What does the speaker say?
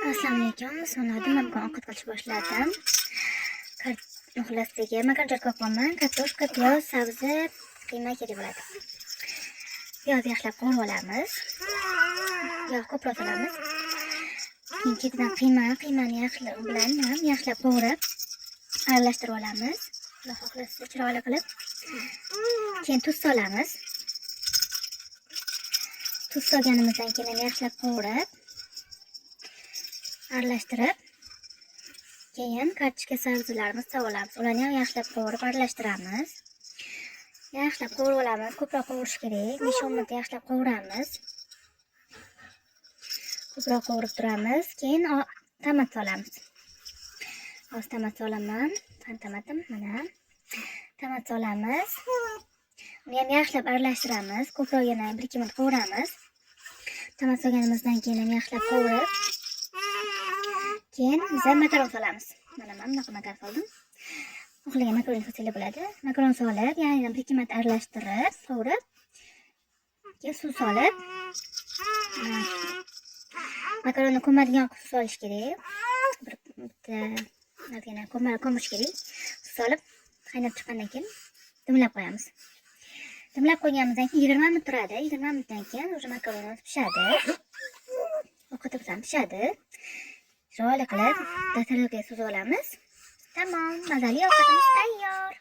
Assalomu alaykum. Bismillah. Bugun ovqat qilishni boshladim. Xulosiga makaron qo'yaman. Kartoshka, piyoz, sabzi, qiyma kerak bo'ladi. Piyozni yaxshilab qovurib olamiz. Piyoz ko'proq solamiz. Keyin ketidan qiymani yaxshilab qovurib aralashtirib olamiz. Xudo xohlasa chiroyli qilib. Keyin tuz solamiz. Tuz solganimizdan keyin yaxshilab qovurib aralashtirib, keyin kartoshka sabzilarimizni solamiz. Ularni ham yaxshilab qovurib aralashtiramiz. Yaxshilab qovurib olamiz. Ko'proq qovurish kerak. 5-10 minut yaxshilab qovuramiz. Ko'proq qovurib turamiz. Keyin tomat solamiz. Oz tomat solaman. Tomatim mana. Tomat solamiz. Uni ham yaxshilab aralashtiramiz. Ko'proq yana 1-2 minut qovuramiz. Tomat solganimizdan keyin yaxshilab qovurib, keyin biz makaron solamiz. Mana men bunaqa makaron soldim. Xohlagan makaron solsa bo'ladi. Makaron solib, yana 1-2 minut aralashtirib, qovurib, keyin suv solib, makaronni ko'madigan suv solish kerak. Bitta ko'mish kerak. Suv solib, qaynab chiqqandan keyin dimlab qo'yamiz. Dimlab qo'yganimizdan keyin 20 minut turadi. 20 minutdan keyin o'sha makaronimiz pishadi. Ovqatimiz ham pishadi. Chiroyli qilib dasturga suzib olamiz. Tamom, mazali ovqatimiz tayyor.